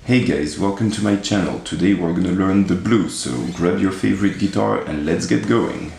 Hey guys, welcome to my channel. Today we're gonna learn the blues, so grab your favorite guitar and let's get going.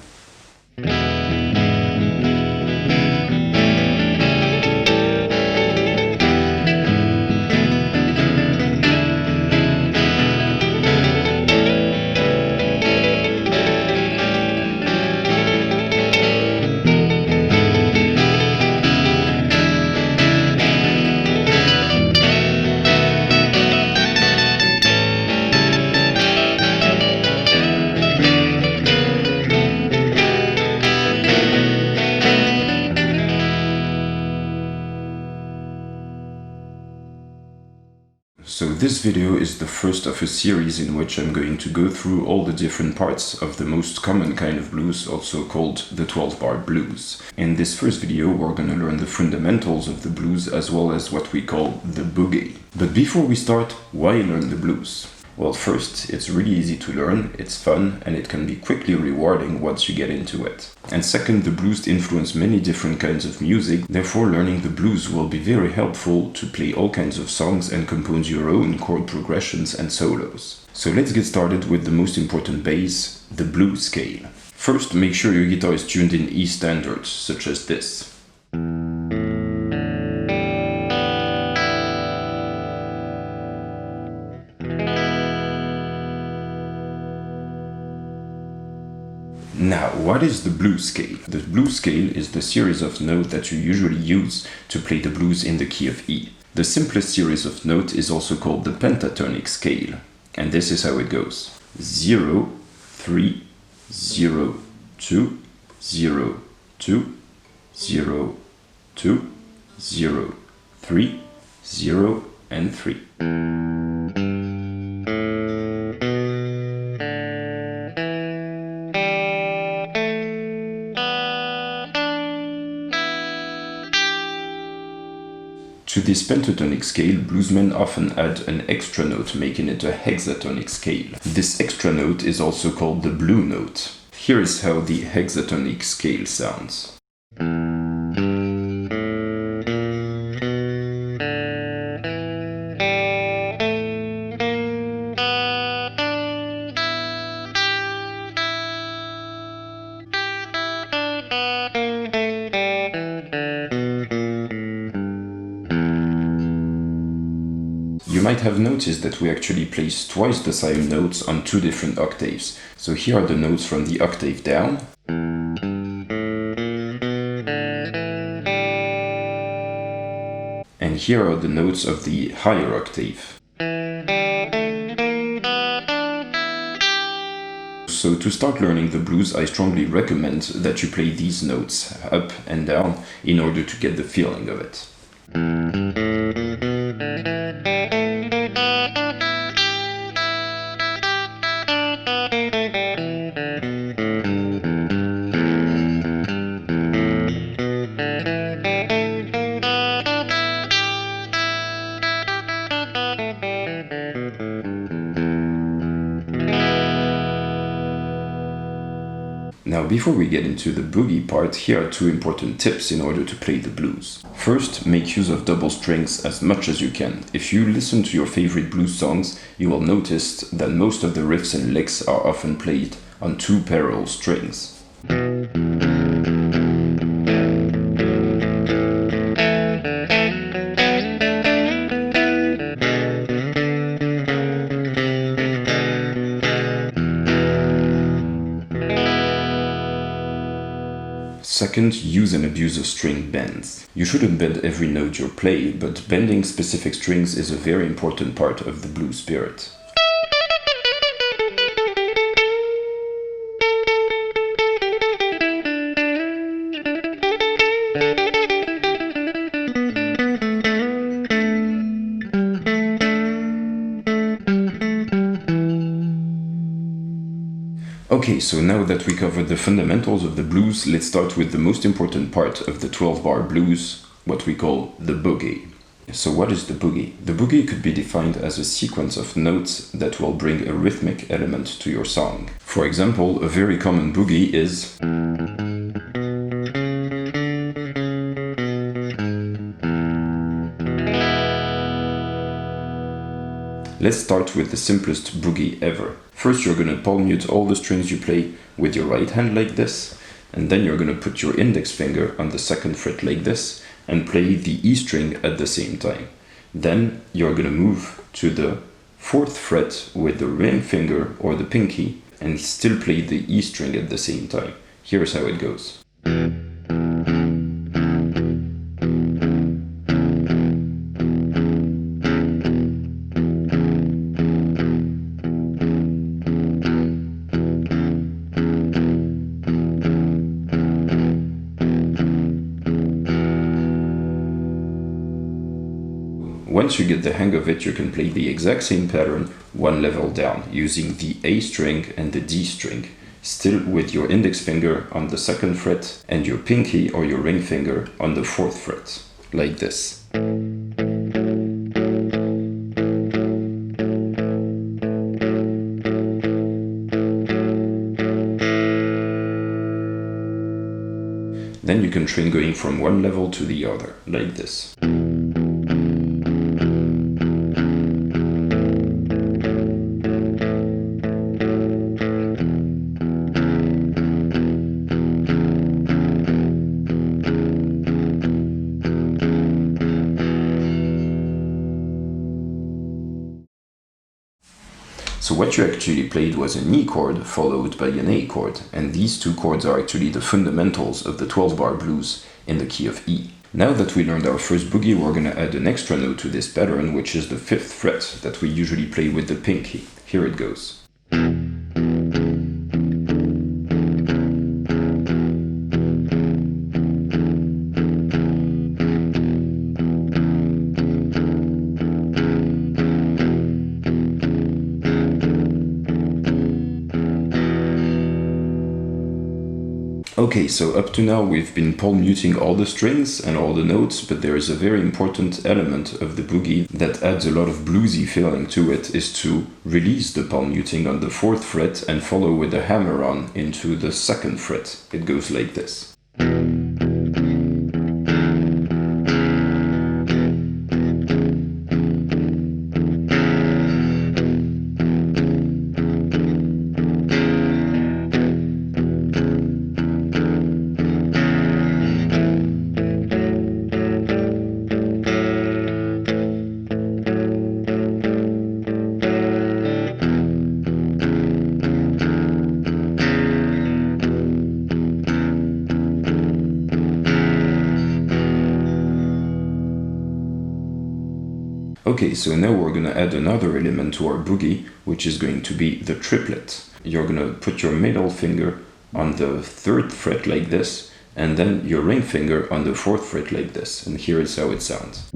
So this video is the first of a series in which I'm going to go through all the different parts of the most common kind of blues, also called the 12-bar blues. In this first video we're gonna learn the fundamentals of the blues as well as what we call the boogie. But before we start, why learn the blues? Well, first, it's really easy to learn, it's fun, and it can be quickly rewarding once you get into it. And second, the blues influence many different kinds of music, therefore learning the blues will be very helpful to play all kinds of songs and compose your own chord progressions and solos. So let's get started with the most important base, the blues scale. First, make sure your guitar is tuned in E standards, such as this. Now, what is the blues scale? The blues scale is the series of notes that you usually use to play the blues in the key of E. The simplest series of notes is also called the pentatonic scale, and this is how it goes. 0, 3, 0, 2, 0, 2, 0, 2, 0, 3, 0, and 3. To this pentatonic scale, bluesmen often add an extra note, making it a hexatonic scale. This extra note is also called the blue note. Here is how the hexatonic scale sounds. You might have noticed that we actually place twice the same notes on two different octaves. So here are the notes from the octave down. And here are the notes of the higher octave. So to start learning the blues, I strongly recommend that you play these notes up and down in order to get the feeling of it. Now, before we get into the boogie part, here are two important tips in order to play the blues. First, make use of double strings as much as you can. If you listen to your favorite blues songs, you will notice that most of the riffs and licks are often played on two parallel strings. Second, use and abuse of string bends. You shouldn't bend every note you play, but bending specific strings is a very important part of the blues spirit. Okay, so now that we covered the fundamentals of the blues, let's start with the most important part of the 12-bar blues, what we call the boogie. So what is the boogie? The boogie could be defined as a sequence of notes that will bring a rhythmic element to your song. For example, a very common boogie is... Let's start with the simplest boogie ever. First, you're gonna palm mute all the strings you play with your right hand like this, and then you're gonna put your index finger on the second fret like this, and play the E string at the same time. Then you're gonna move to the fourth fret with the ring finger or the pinky, and still play the E string at the same time. Here's how it goes. Once you get the hang of it, you can play the exact same pattern one level down, using the A string and the D string, still with your index finger on the second fret and your pinky or your ring finger on the fourth fret, like this. Then you can train going from one level to the other, like this. So what you actually played was an E chord followed by an A chord, and these two chords are actually the fundamentals of the 12-bar blues in the key of E. Now that we learned our first boogie, we're gonna add an extra note to this pattern, which is the 5th fret that we usually play with the pinky. Here it goes. Okay, so up to now we've been palm muting all the strings and all the notes, but there is a very important element of the boogie that adds a lot of bluesy feeling to it, is to release the palm muting on the 4th fret and follow with the hammer on into the 2nd fret. It goes like this. Okay, so now we're gonna add another element to our boogie, which is going to be the triplet. You're gonna put your middle finger on the 3rd fret like this, and then your ring finger on the 4th fret like this, and here is how it sounds.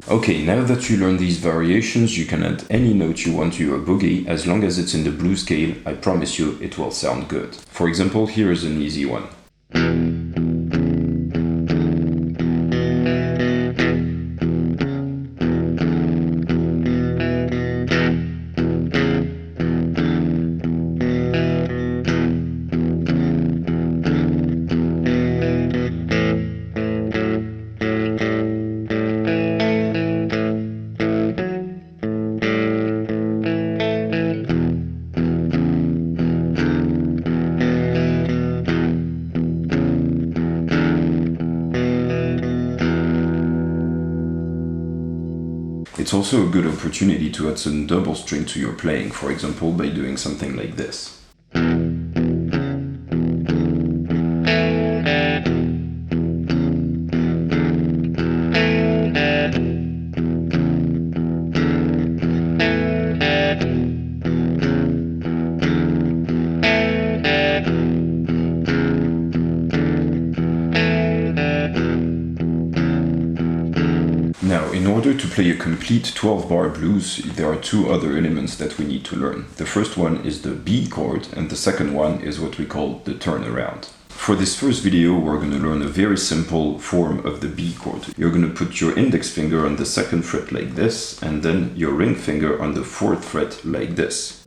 Okay, now that you learn these variations, you can add any note you want to your boogie, as long as it's in the blues scale. I promise you it will sound good. For example, here is an easy one. It's also a good opportunity to add some double string to your playing, for example by doing something like this. Now, in order to play a complete 12-bar blues, there are two other elements that we need to learn. The first one is the B chord, and the second one is what we call the turnaround. For this first video, we're going to learn a very simple form of the B chord. You're going to put your index finger on the second fret like this, and then your ring finger on the fourth fret like this.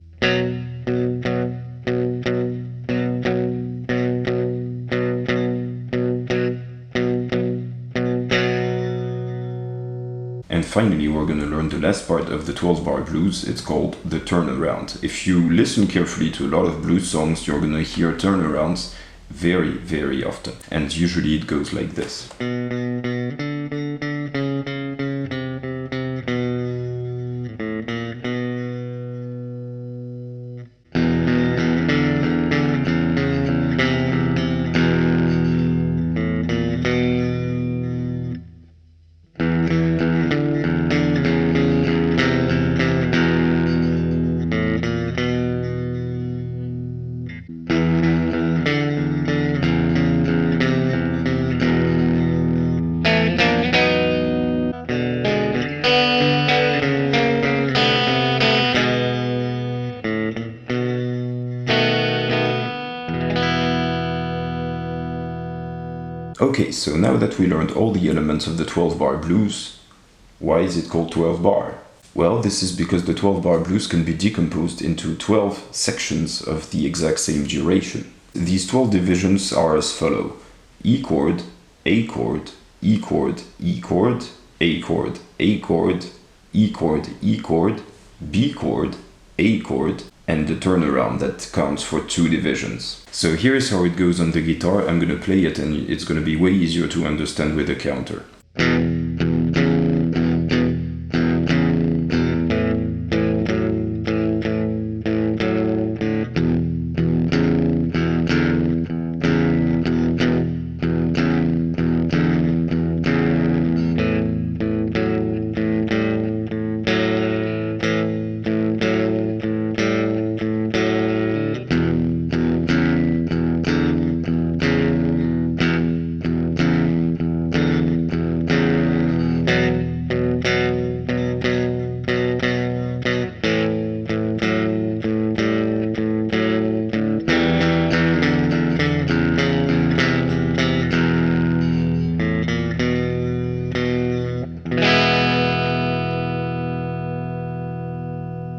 And finally, we're going to learn the last part of the 12-bar blues. It's called the turnaround. If you listen carefully to a lot of blues songs, you're going to hear turnarounds very, very often. And usually it goes like this. Okay, so now that we learned all the elements of the 12-bar blues, why is it called 12-bar? Well, this is because the 12-bar blues can be decomposed into 12 sections of the exact same duration. These 12 divisions are as follow: E chord, A chord, E chord, E chord, A chord, A chord, E chord, E chord, B chord, A chord, and the turnaround that counts for 2 divisions. So here's how it goes on the guitar. I'm gonna play it and it's gonna be way easier to understand with a counter.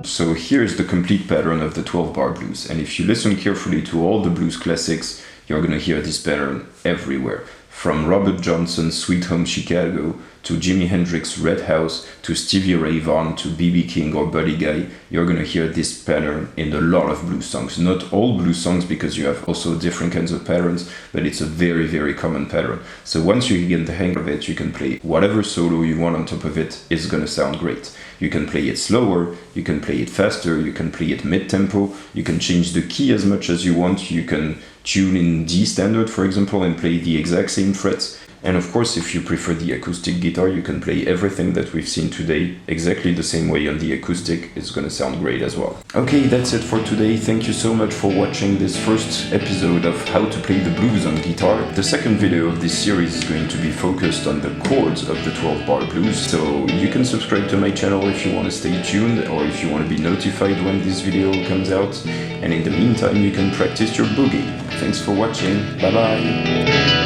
So here's the complete pattern of the 12-bar blues, and if you listen carefully to all the blues classics, you're gonna hear this pattern everywhere. From Robert Johnson's Sweet Home Chicago, to Jimi Hendrix's Red House, to Stevie Ray Vaughan, to B.B. King or Buddy Guy, you're gonna hear this pattern in a lot of blues songs. Not all blues songs, because you have also different kinds of patterns, but it's a very, very common pattern. So once you get the hang of it, you can play whatever solo you want on top of it. It's gonna sound great. You can play it slower, you can play it faster, you can play it mid-tempo, you can change the key as much as you want, you can tune in D standard, for example, and play the exact same frets. And of course, if you prefer the acoustic guitar, you can play everything that we've seen today exactly the same way on the acoustic. It's gonna sound great as well. Okay, that's it for today. Thank you so much for watching this first episode of how to play the blues on guitar. The second video of this series is going to be focused on the chords of the 12-bar blues. So you can subscribe to my channel if you want to stay tuned, or if you want to be notified when this video comes out. And in the meantime, you can practice your boogie. Thanks for watching. Bye bye.